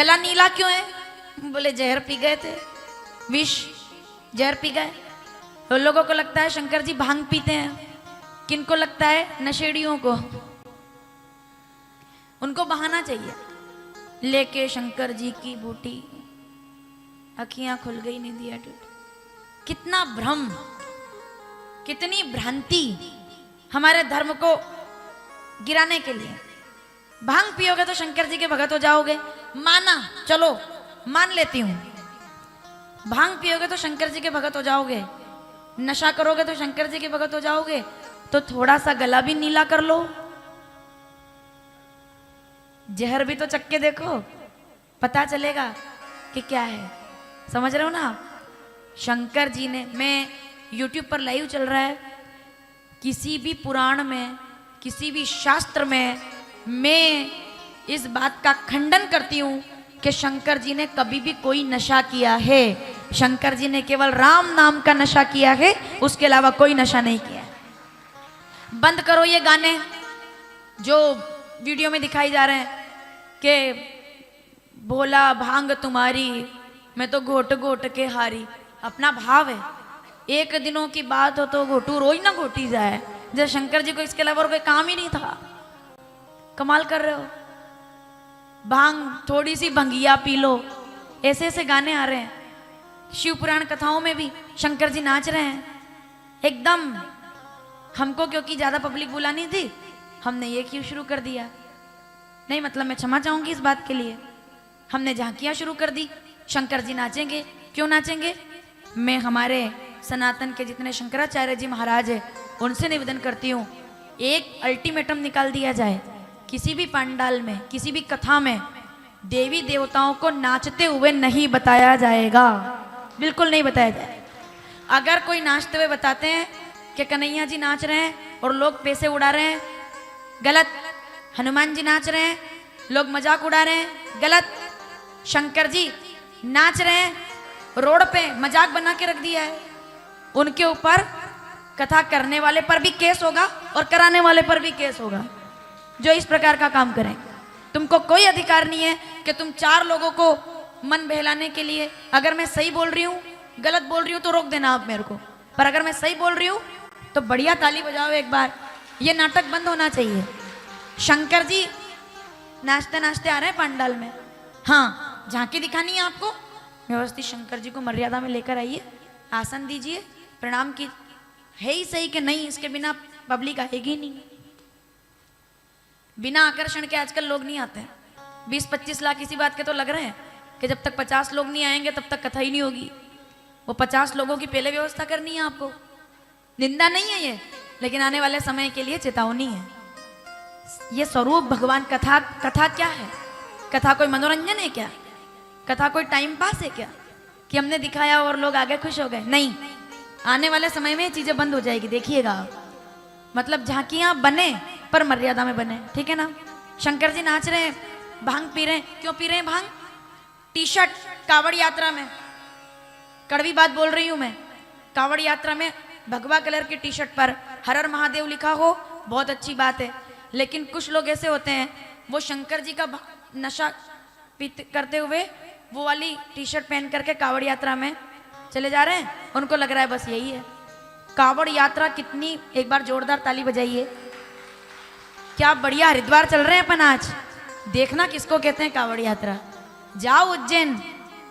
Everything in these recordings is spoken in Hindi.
गला नीला क्यों है? बोले जहर पी गए थे, विष जहर पी गए। तो लोगों को लगता है शंकर जी भांग पीते हैं, किनको लगता है? नशेड़ियों को। उनको बहाना चाहिए। लेके शंकर जी की बूटी, अखियां खुल गई, निंदिया टूटी। कितना भ्रम, कितनी भ्रांति हमारे धर्म को गिराने के लिए। भांग पियोगे तो शंकर जी के भगत हो जाओगे, माना, चलो मान लेती हूं। भांग पियोगे तो शंकर जी के भगत हो जाओगे, नशा करोगे तो शंकर जी के भगत हो जाओगे, तो थोड़ा सा गला भी नीला कर लो, जहर भी तो चख के देखो, पता चलेगा कि क्या है। समझ रहे हो ना आप? शंकर जी ने, मैं YouTube पर लाइव चल रहा है, किसी भी पुराण में, किसी भी शास्त्र में मैं इस बात का खंडन करती हूं कि शंकर जी ने कभी भी कोई नशा किया है। शंकर जी ने केवल राम नाम का नशा किया है, उसके अलावा कोई नशा नहीं किया। बंद करो ये गाने जो वीडियो में दिखाई जा रहे हैं कि भोला भांग तुम्हारी, मैं तो घोट घोट के हारी। अपना भाव है, एक दिनों की बात हो तो घोटू रोज ना घोटी जाए। जब शंकर जी को इसके अलावा कोई काम ही नहीं था। कमाल कर रहे हो। भांग, थोड़ी सी भंगिया पी लो, ऐसे ऐसे गाने आ रहे हैं। शिव पुराण कथाओं में भी शंकर जी नाच रहे हैं एकदम। हमको क्योंकि ज्यादा पब्लिक बुलानी थी, हमने ये क्यों शुरू कर दिया। नहीं, मतलब मैं क्षमा चाहूंगी इस बात के लिए। हमने झांकियां शुरू कर दी, शंकर जी नाचेंगे। क्यों नाचेंगे? मैं हमारे सनातन के जितने शंकराचार्य जी महाराज है उनसे निवेदन करती हूँ, एक अल्टीमेटम निकाल दिया जाए, किसी भी पंडाल में, किसी भी कथा में देवी देवताओं को नाचते हुए नहीं बताया जाएगा, बिल्कुल नहीं बताया जाए। अगर कोई नाचते हुए बताते हैं कि कन्हैया जी नाच रहे हैं और लोग पैसे उड़ा रहे हैं, गलत। हनुमान जी नाच रहे हैं, लोग मजाक उड़ा रहे हैं, गलत। शंकर जी नाच रहे हैं, रोड पे मजाक बना के रख दिया है, उनके ऊपर, कथा करने वाले पर भी केस होगा और कराने वाले पर भी केस होगा जो इस प्रकार का काम करें। तुमको कोई अधिकार नहीं है कि तुम चार लोगों को मन बहलाने के लिए, अगर मैं सही बोल रही हूँ, गलत बोल रही हूँ तो रोक देना आप मेरे को, पर अगर मैं सही बोल रही हूँ तो बढ़िया ताली बजाओ एक बार। ये नाटक बंद होना चाहिए। शंकर जी नाचते नाचते आ रहे हैं पंडाल में, हाँ झांकी दिखानी है आपको, व्यवस्थित शंकर जी को मर्यादा में लेकर आइए, आसन दीजिए, प्रणाम की, है ही सही कि नहीं, इसके बिना पब्लिक आएगी नहीं। बिना आकर्षण के आजकल लोग नहीं आते हैं। 20-25 लाख इसी बात के तो लग रहे हैं कि जब तक 50 लोग नहीं आएंगे तब तक कथा ही नहीं होगी। वो 50 लोगों की पहले व्यवस्था करनी है आपको। निंदा नहीं है ये, लेकिन आने वाले समय के लिए चेतावनी है। ये स्वरूप भगवान, कथा, कथा क्या है? कथा कोई मनोरंजन है क्या? कथा कोई टाइम पास है क्या कि हमने दिखाया और लोग आगे खुश हो गए? नहीं, आने वाले समय में ये चीजें बंद हो जाएगी, देखिएगा आप। मतलब झांकियां बने पर मर्यादा में बने, ठीक है ना? शंकर जी नाच रहे हैं, भांग पी रहे हैं। क्यों पी रहे हैं भांग? टी शर्ट, कावड़ यात्रा में, कड़वी बात बोल रही हूं मैं, कावड़ यात्रा में भगवा कलर की टी शर्ट पर हर हर महादेव लिखा हो, बहुत अच्छी बात है। लेकिन कुछ लोग ऐसे होते हैं, वो शंकर जी का नशा करते हुए वो वाली टी शर्ट पहन करके कावड़ यात्रा में चले जा रहे हैं, उनको लग रहा है बस यही है कावड़ यात्रा। कितनी, एक बार जोरदार ताली बजाइए। क्या बढ़िया हरिद्वार चल रहे हैं अपन आज। देखना किसको कहते हैं कावड़ यात्रा। जाओ उज्जैन,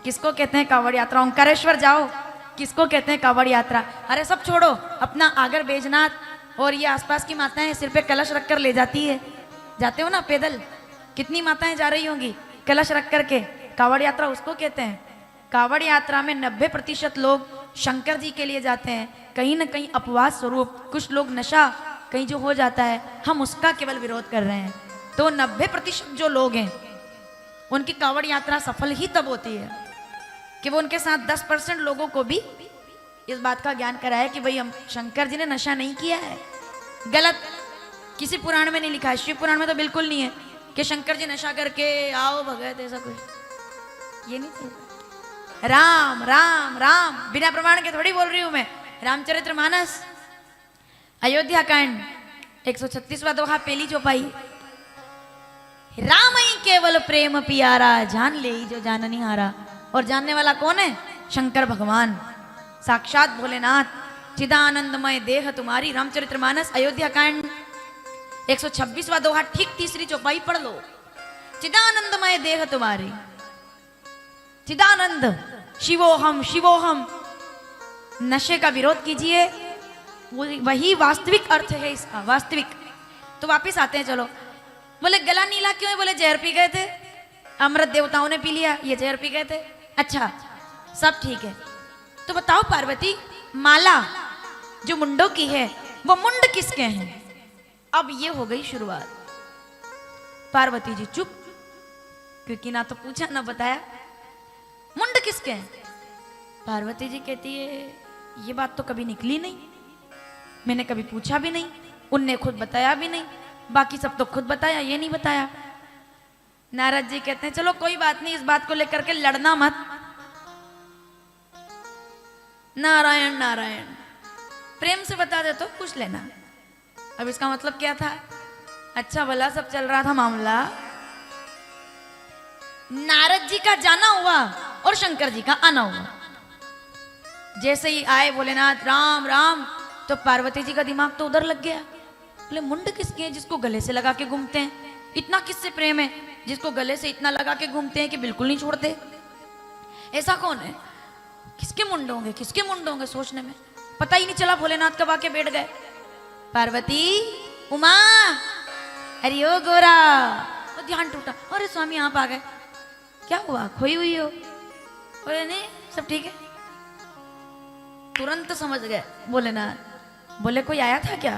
किसको कहते हैं कावड़ यात्रा। ओंकारेश्वर जाओ, किसको कहते हैं कावड़ यात्रा। अरे सब छोड़ो, अपना आगर बैजनाथ और ये आसपास की माताएं सिर पे कलश रखकर ले जाती है, जाते हो ना पैदल, कितनी माताएं जा रही होंगी कलश रख करके, कावड़ यात्रा उसको कहते हैं। कावड़ यात्रा में 90% लोग शंकर जी के लिए जाते हैं। कहीं ना कहीं अपवाद स्वरूप कुछ लोग नशा कहीं जो हो जाता है, हम उसका केवल विरोध कर रहे हैं। तो 90% जो लोग हैं उनकी कावड़ यात्रा सफल ही तब होती है कि वो उनके साथ 10% लोगों को भी इस बात का ज्ञान कराए कि भाई हम, शंकर जी ने नशा नहीं किया है। गलत, किसी पुराण में नहीं लिखा है, शिव पुराण में तो बिल्कुल नहीं है कि शंकर जी नशा करके आओ भगत, ऐसा कुछ ये नहीं था। राम राम राम, बिना प्रमाण के थोड़ी बोल रही हूं मैं। रामचरितमानस अयोध्या कांड 136वां दोहा, पहली चौपाई। राम ही केवल प्रेम पियारा, जान ले जो जाननी हारा। और जानने वाला कौन है? शंकर भगवान, साक्षात भोलेनाथ। चिदानंदमय देह तुम्हारी, रामचरितमानस अयोध्या कांड 126वां दोहा, ठीक तीसरी चौपाई पढ़ लो। चिदानंदमय देह तुम्हारी, चिदानंद, शिवोहम शिवोहम। नशे का विरोध कीजिए, वही वास्तविक अर्थ है इसका, वास्तविक। तो वापिस आते हैं, चलो। बोले गला नीला क्यों है? बोले जहर पी गए थे, अमृत देवताओं ने पी लिया, ये जहर पी गए थे। अच्छा, सब ठीक है, तो बताओ पार्वती, माला जो मुंडों की है वो मुंड किसके हैं? अब ये हो गई शुरुआत। पार्वती जी चुप, क्योंकि ना तो पूछा ना बताया। मुंड किसके हैं? पार्वती जी कहती है ये बात तो कभी निकली नहीं, मैंने कभी पूछा भी नहीं, उनने खुद बताया भी नहीं, बाकी सब तो खुद बताया, ये नहीं बताया। नारद जी कहते हैं चलो कोई बात नहीं, इस बात को लेकर के लड़ना मत। नारायण नारायण, प्रेम से बता दे तो पूछ लेना। अब इसका मतलब क्या था? अच्छा भला सब चल रहा था मामला, नारद जी का जाना हुआ और शंकर जी का आना हुआ। जैसे ही आए भोलेनाथ राम राम, तो पार्वती जी का दिमाग तो उधर लग गया। बोले मुंड किसके हैं जिसको गले से लगा के घूमते हैं? इतना किससे प्रेम है जिसको गले से इतना लगा के घूमते हैं कि बिल्कुल नहीं छोड़ते? ऐसा कौन है? किसके मुंड होंगे, किसके मुंड होंगे? सोचने में पता ही नहीं चला, भोलेनाथ कब आके बैठ गए। पार्वती, उमा, अरे ओ गोरा, तो ध्यान टूटा, अरे स्वामी आप आ गए, क्या हुआ, खोई हुई हो? बोले नहीं सब ठीक है। तुरंत समझ गए भोलेनाथ। बोले कोई आया था क्या?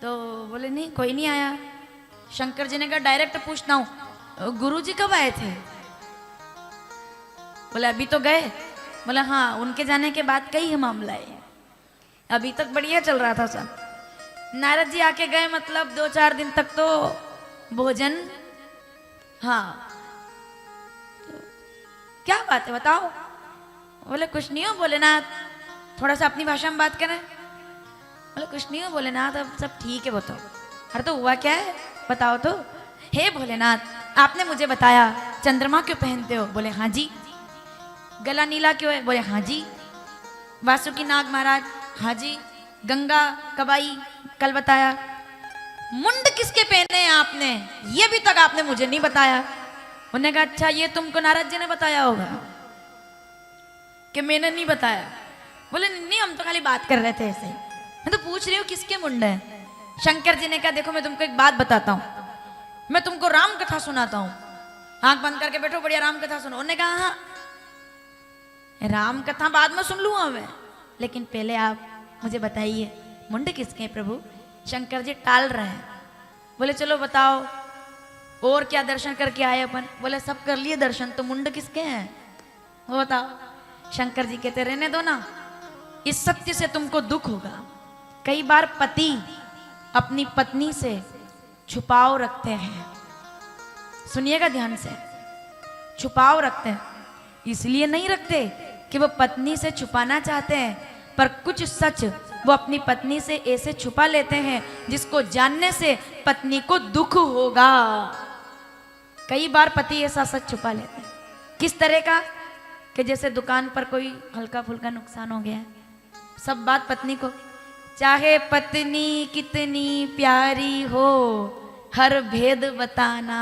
तो बोले नहीं कोई नहीं आया। शंकर जी ने कहा डायरेक्ट पूछता हूं, गुरुजी कब आए थे? बोले अभी तो गए। बोला हाँ, उनके जाने के बाद कई है मामला है, अभी तक बढ़िया चल रहा था सब। नारद जी आके गए, मतलब 2-4 दिन तक तो भोजन। हाँ तो क्या बात है बताओ? बोले कुछ नहीं हो भोलेनाथ, थोड़ा सा अपनी भाषा में बात करें। बोले कुछ नहीं हो भोलेनाथ, अब सब ठीक है बताओ। अरे तो हुआ क्या है बताओ तो। हे भोलेनाथ, आपने मुझे बताया चंद्रमा क्यों पहनते हो? बोले हाँ जी। गला नीला क्यों है? बोले हाँ जी। वासुकी नाग महाराज? हाँ जी। गंगा कबाई कल बताया। मुंड किसके पहने हैं आपने? ये भी तक आपने मुझे नहीं बताया। उन्होंने कहा अच्छा ये तुमको नारद जी ने बताया होगा कि मैंने नहीं बताया। बोले नहीं हम तो खाली बात कर रहे थे ऐसे, मैं तो पूछ रही हूँ किसके मुंड है। शंकर जी ने कहा देखो मैं तुमको एक बात बताता हूँ, मैं तुमको राम कथा सुनाता हूँ, आंख बंद करके बैठो, बढ़िया राम कथा सुनो। उन्होंने कहा हाँ राम कथा बाद में सुन लूंगा मैं, लेकिन पहले आप मुझे बताइए मुंड किसके हैं प्रभु? शंकर जी टाल रहे हैं। बोले चलो बताओ और क्या दर्शन करके आए अपन? बोले सब कर लिए दर्शन, तो मुंड किसके हैं वो बताओ। शंकर जी कहते रहने दो ना, इस सत्य से तुमको दुख होगा। कई बार पति अपनी पत्नी से छुपाव रखते हैं, सुनिएगा ध्यान से, छुपाव रखते हैं इसलिए नहीं रखते कि वो पत्नी से छुपाना चाहते हैं, पर कुछ सच वो अपनी पत्नी से ऐसे छुपा लेते हैं जिसको जानने से पत्नी को दुख होगा। कई बार पति ऐसा सच छुपा लेते हैं। किस तरह का? कि जैसे दुकान पर कोई हल्का फुल्का नुकसान हो गया, सब बात पत्नी को, चाहे पत्नी कितनी प्यारी हो हर भेद बताना,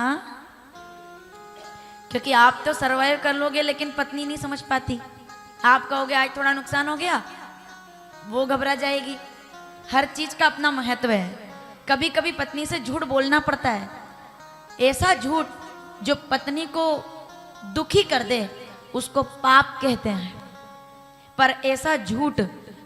क्योंकि आप तो सर्वाइव कर लोगे लेकिन पत्नी नहीं समझ पाती। आप कहोगे आज थोड़ा नुकसान हो गया, वो घबरा जाएगी। हर चीज का अपना महत्व है। कभी कभी पत्नी से झूठ बोलना पड़ता है, ऐसा झूठ जो पत्नी को दुखी कर दे उसको पाप कहते हैं, पर ऐसा झूठ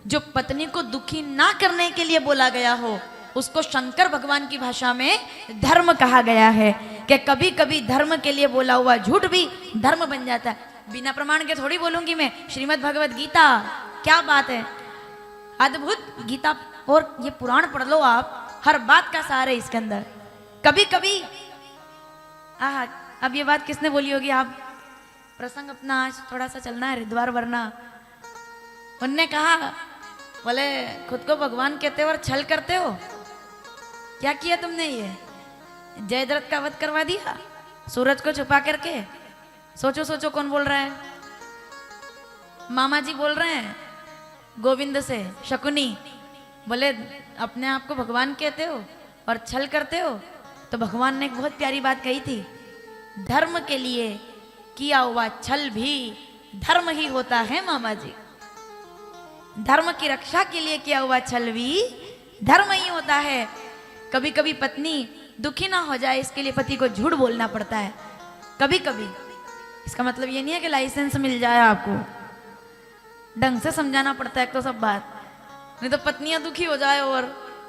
जो पत्नी को दुखी ना करने के लिए बोला गया हो उसको शंकर भगवान की भाषा में धर्म कहा गया है। कि कभी कभी धर्म के लिए बोला हुआ झूठ भी धर्म बन जाता है। बिना प्रमाण के थोड़ी बोलूंगी मैं। श्रीमद् भगवद गीता, क्या बात है, अद्भुत गीता। और ये पुराण पढ़ लो आप, हर बात का सार है इसके अंदर। कभी कभी अब ये बात किसने बोली होगी? आप प्रसंग अपना आज थोड़ा सा चलना है हरिद्वार वरना। उनने कहा बोले खुद को भगवान कहते हो और छल करते हो, क्या किया तुमने ये? जयद्रथ का वध करवा दिया सूरज को छुपा करके। सोचो सोचो कौन बोल रहा है? मामा जी बोल रहे हैं गोविंद से। शकुनी बोले अपने आप को भगवान कहते हो और छल करते हो। तो भगवान ने एक बहुत प्यारी बात कही थी, धर्म के लिए किया हुआ छल भी धर्म ही होता है मामा जी। धर्म की रक्षा के लिए किया हुआ छल भी धर्म ही होता है। कभी कभी पत्नी दुखी ना हो जाए इसके लिए पति को झूठ बोलना पड़ता है कभी कभी। इसका मतलब ये नहीं है कि लाइसेंस मिल जाए आपको, ढंग से समझाना पड़ता है एक तो सब बात। नहीं तो पत्नियां दुखी हो जाए और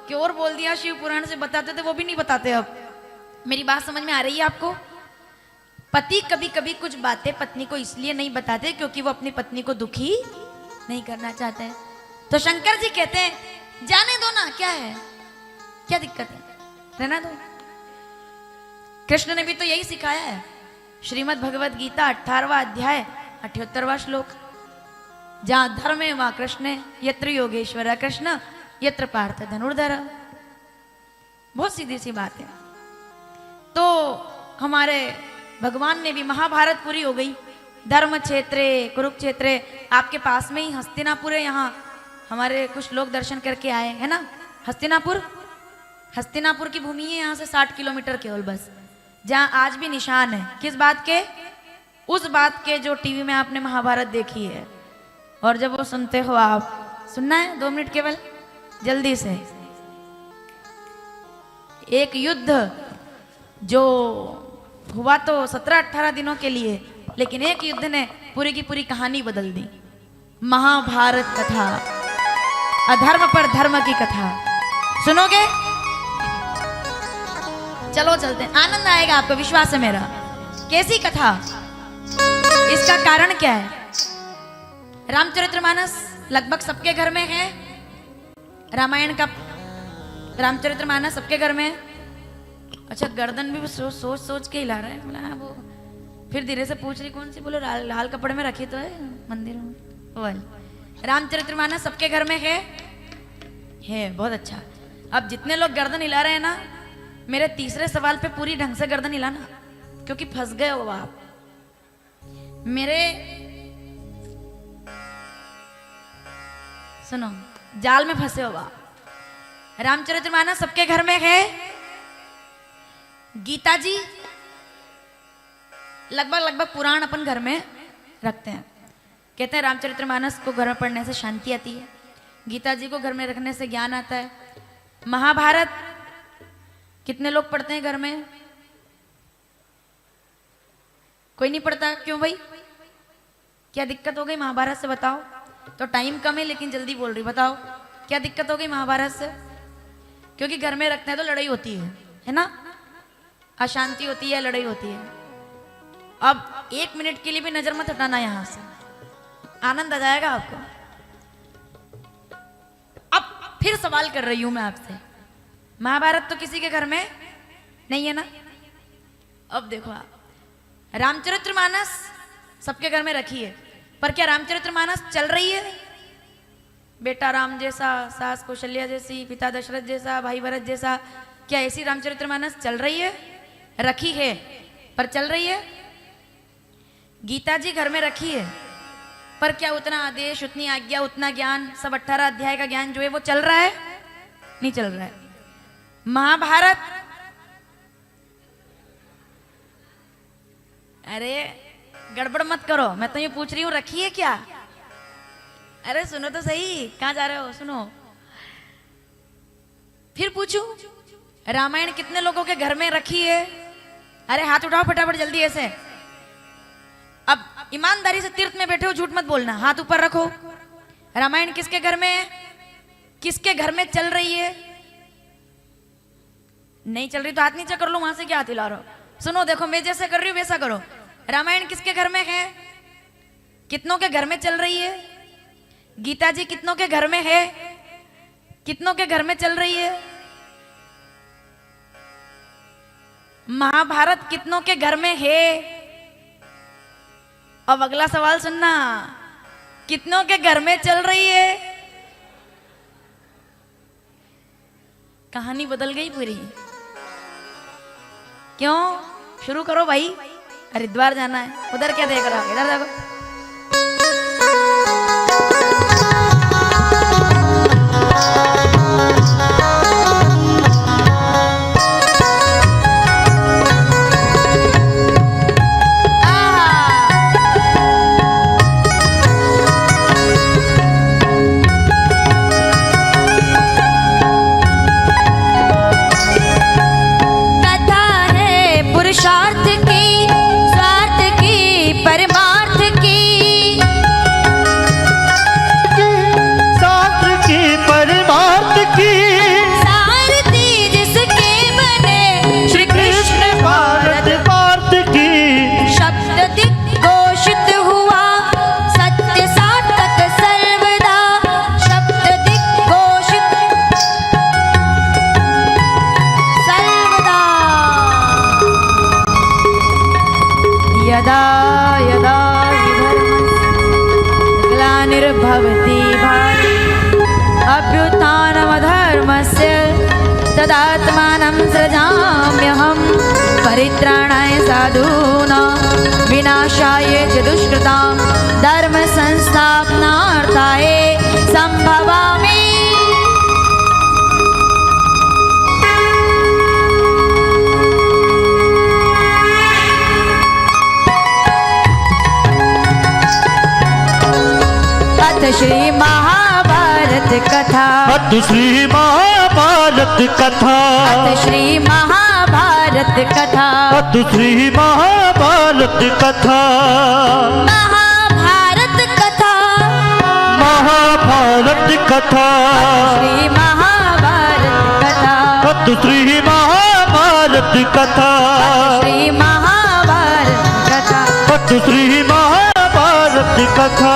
कि और बोल दिया, शिव पुराण से बताते थे वो भी नहीं बताते। अब मेरी बात समझ में आ रही है आपको? पति कभी कभी कुछ बातें पत्नी को इसलिए नहीं बताते क्योंकि वो अपनी पत्नी को दुखी नहीं करना चाहते हैं। तो शंकर जी कहते हैं जाने दो ना, क्या है, क्या दिक्कत है, रहना दो। कृष्ण ने भी तो यही सिखाया है। श्रीमद् भगवद गीता 18वां अध्याय 78वां श्लोक, जहां धर्म है वहां कृष्ण है, यत्र योगेश्वर कृष्ण यत्र पार्थ धनुर्धर। बहुत सीधी सी बात है। तो हमारे भगवान ने भी, महाभारत पूरी हो गई, धर्म क्षेत्रे कुरुक्षेत्रे, आपके पास में ही हस्तिनापुर है। यहाँ हमारे कुछ लोग दर्शन करके आए है ना। हस्तिनापुर, हस्तिनापुर की भूमि है यहाँ से 60 किलोमीटर केवल बस, जहाँ आज भी निशान है किस बात के? उस बात के जो टीवी में आपने महाभारत देखी है। और जब वो सुनते हो आप, सुनना है 2 मिनट केवल जल्दी से। एक युद्ध जो हुआ तो 17-18 दिनों के लिए, लेकिन एक युद्ध ने पूरी की पूरी कहानी बदल दी। महाभारत कथा, अधर्म पर धर्म की कथा सुनोगे? चलो चलते हैं, आनंद आएगा आपको, विश्वास है मेरा। कैसी कथा? इसका कारण क्या है? रामचरितमानस लगभग सबके घर में है। रामायण का रामचरितमानस सबके घर में है। अच्छा, गर्दन भी सोच सोच के हिला रहा है। बोला वो, फिर धीरे से पूछ रही कौन सी? बोलो लाल कपड़े में रखी तो है मंदिर में। वो रामचरितमानस सबके घर में है। बहुत अच्छा। अब जितने लोग गर्दन हिला रहे हैं ना, मेरे तीसरे सवाल पे पूरी ढंग से गर्दन हिलाना, क्योंकि फंस गए हो आप। मेरे सुनो, जाल में फंसे हो आप। रामचरितमानस सबके घर में है। गीता जी लगभग पुराण अपन घर में रखते हैं। कहते हैं रामचरितमानस को घर में पढ़ने से शांति आती है, गीता जी को घर में रखने से ज्ञान आता है। महाभारत कितने लोग पढ़ते हैं घर में? कोई नहीं पढ़ता, क्यों भाई? क्या दिक्कत हो गई महाभारत से? बताओ। तो टाइम कम है लेकिन जल्दी बोल रही, बताओ क्या दिक्कत हो गई महाभारत से? क्योंकि घर में रखते हैं तो लड़ाई होती है ना, अशांति होती है, लड़ाई होती है। अब 1 मिनट के लिए भी नजर मत हटाना यहां से, आनंद आ जाएगा आपको। अब फिर सवाल कर रही हूं मैं आपसे, महाभारत तो किसी के घर में नहीं है ना। अब देखो आप, रामचरितमानस सबके घर में रखी है, पर क्या रामचरितमानस चल रही है? बेटा राम जैसा, सास कौशल्या जैसी, पिता दशरथ जैसा, भाई भरत जैसा, क्या ऐसी रामचरितमानस चल रही है? रखी है, पर चल रही है? गीता जी घर में रखी है, पर क्या उतना आदेश, उतनी आज्ञा, उतना ज्ञान, सब 18 अध्याय का ज्ञान जो है वो चल रहा है? नहीं चल रहा है। महाभारत, अरे गड़बड़ मत करो, मैं तो ये पूछ रही हूं रखी है क्या? अरे सुनो तो सही, कहां जा रहे हो? सुनो, फिर पूछूं, रामायण कितने लोगों के घर में रखी है? अरे हाथ उठाओ फटाफट जल्दी ऐसे। अब ईमानदारी से तीर्थ में बैठे हो, झूठ मत बोलना, हाथ ऊपर रखो। रामायण किसके घर में है? किसके घर में चल रही है? नहीं चल रही तो हाथ नीचे कर लो, वहां से क्या हाथ हिला रहे हो? सुनो, देखो मैं जैसे कर रही हूं वैसा करो। रामायण किसके घर में है? कितनों के घर में चल रही है? गीता जी कितनों के घर में है? कितनों के घर में चल रही है? महाभारत कितनों के घर में है? अब अगला सवाल सुनना, कितनों के घर में चल रही है? कहानी बदल गई पूरी। क्यों? शुरू करो भाई, हरिद्वार जाना है। उधर क्या देख रहा है? इधर देखो। पुरुषार्थ की, स्वार्थ की, परमार्थ की, शास्त्र की परमार्थ की, सारथी जिसके बने श्री कृष्ण भारत पार्थ की, शब्द दिग्घोषित हुआ सत्य सार्थक सर्वदा, शब्द दिग्घोषित सर्वदा। यदा यदा हि धर्मस्य ग्लानिर्भवति भारते अभ्युत्थानमधर्मस्य तदात्मानं सृजाम्यहं परित्राणाय साधूनां विनाशाय च दुष्कृतां धर्म संस्थापनार्थाय संभवामि। श्री महाभारत कथा, अथ श्री महाभारत कथा, अथ श्री महाभारत कथा, अथ श्री महाभारत कथा, महाभारत कथा, महाभारत कथा, श्री महाभारत कथा, अथ श्री महाभारत कथा, श्री महाभारत कथा, अथ श्री महाभारत कथा।